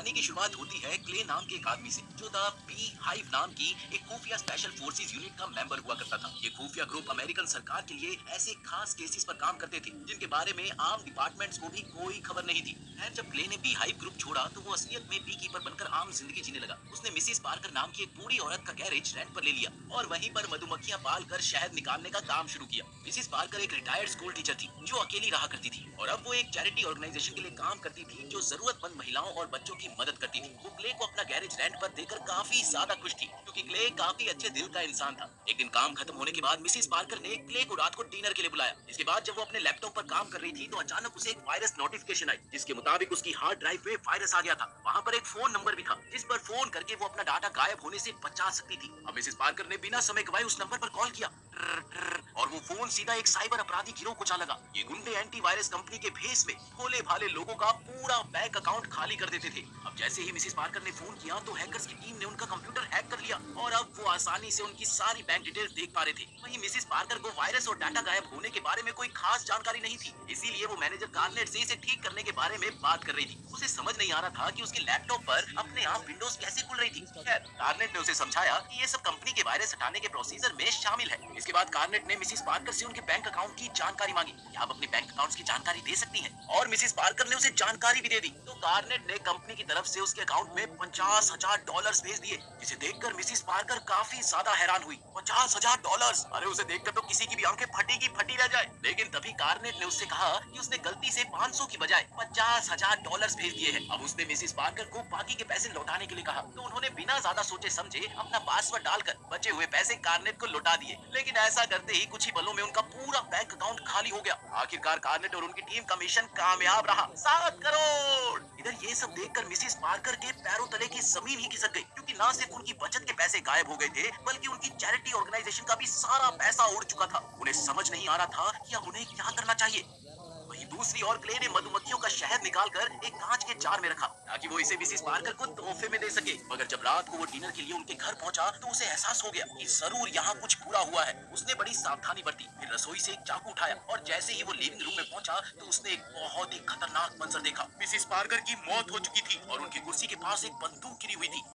कहानी की शुरुआत होती है क्ले नाम के एक आदमी से जो द बी हाइव नाम की एक खुफिया स्पेशल फोर्सेस यूनिट का मेंबर हुआ करता था। ये खुफिया ग्रुप अमेरिकन सरकार के लिए ऐसे खास केसेस पर काम करते थे जिनके बारे में आम डिपार्टमेंट्स को भी कोई खबर नहीं थी। खैर, जब क्ले ने बी हाइव ग्रुप छोड़ा तो वो असलियत में बी कीपर बनकर आम जिंदगी जीने लगा। उसने मिसिस पार्कर नाम की एक बूढ़ी औरत का गैरेज रेंट पर ले लिया और वहीं पर मधुमक्खियां पाल कर शहद निकालने का काम शुरू किया। मिसिस पार्कर एक रिटायर्ड स्कूल टीचर थी जो अकेली रहा करती थी और अब वो एक चैरिटी ऑर्गेनाइजेशन के लिए काम करती थी जो जरूरतमंद महिलाओं और बच्चों की मदद करती थी। वो क्ले को अपना गैरेज रेंट पर देकर काफी ज्यादा खुश थी क्योंकि क्ले काफी अच्छे दिल का इंसान था। एक दिन काम खत्म होने के बाद मिसिस पार्कर ने क्ले को रात को डिनर के लिए बुलाया। इसके बाद जब वो अपने लैपटॉप पर काम कर रही थी तो अचानक उसे एक वायरस नोटिफिकेशन आई जिसके मुताबिक उसकी हार्ड ड्राइव में वायरस आ गया था। वहाँ पर एक फोन नंबर भी था जिस पर फोन करके वो अपना डाटा गायब होने से बचा सकती थी। अब मिसिस पार्कर ने बिना समय गवाए उस नंबर पर कॉल किया और वो फोन सीधा एक साइबर अपराधी गिरोह को जा लगा। ये गुंडे एंटीवायरस कंपनी के भेस में भोले भाले लोगों का पूरा बैंक अकाउंट खाली कर देते थे। अब जैसे ही मिसिस पार्कर ने फोन किया तो हैकर्स की टीम ने उनका कंप्यूटर हैक कर लिया और अब वो आसानी से उनकी सारी बैंक डिटेल्स देख पा रहे थे। वहीं मिसिस पार्कर को वायरस और डाटा गायब होने के बारे में कोई खास जानकारी नहीं थी, इसीलिए वो मैनेजर कार्नेट से इसे ठीक करने के बारे में बात कर रही थी। उसे समझ नहीं आ रहा था कि उसके लैपटॉप पर अपने आप विंडोज कैसे खुल रही थी। खैर, कार्नेट ने उसे समझाया कि ये सब कंपनी के वायरस हटाने के प्रोसीजर में शामिल है। इसके बाद कार्नेट ने मिसिस पार्कर से उनके बैंक अकाउंट की जानकारी मांगी। क्या आप अपने बैंक अकाउंट्स की जानकारी दे सकती हैं? और मिसिस पार्कर ने उसे जानकारी भी दे दी। तो कार्नेट ने कंपनी की तरफ से उसके अकाउंट में $50,000 भेज दिए, जिसे देखकर मिसिस पार्कर काफी ज्यादा हैरान हुई। $50,000! अरे उसे देखकर तो किसी की भी आंखें फटी की फटी रह जाए। लेकिन तभी कार्नेट ने उससे कहा कि उसने गलती से 500 की बजाय $50,000 भेज दिए हैं। अब उसने मिसिस पार्कर को बाकी के पैसे लौटाने के लिए कहा तो उन्होंने बिना ज्यादा सोचे समझे अपना पासवर्ड डालकर बचे हुए पैसे कार्नेट को लौटा दिए। लेकिन ऐसा करते ही कुछ ही पलों में उनका पूरा बैंक अकाउंट खाली हो गया। आखिरकार कार्नेट और उनकी टीम का मिशन कामयाब रहा। 7 करोड़! इधर ये सब देखकर मिसिस पार्कर के पैरों तले की जमीन ही खिसक गई क्योंकि ना सिर्फ उनकी बचत के पैसे गायब हो गए थे बल्कि उनकी चैरिटी ऑर्गेनाइजेशन का भी सारा पैसा उड़ चुका था। उन्हें समझ नहीं आ रहा था कि अब उन्हें क्या करना चाहिए। वहीं दूसरी ओर क्ले ने मधुमक्खियों का शहद निकालकर एक कांच के जार में रखा ताकि वो इसे मिसिस पार्कर को तोहफे में दे सके। मगर जब रात को वो डिनर के लिए उनके घर पहुंचा तो उसे एहसास हो गया कि जरूर यहाँ कुछ बुरा हुआ है। उसने बड़ी सावधानी बरती, फिर रसोई से एक चाकू उठाया और जैसे ही वो लिविंग रूम में पहुंचा तो उसने एक बहुत ही खतरनाक मंजर देखा। मिसिस पार्कर की मौत हो चुकी थी और उनकी कुर्सी के पास एक बंदूक गिरी हुई थी।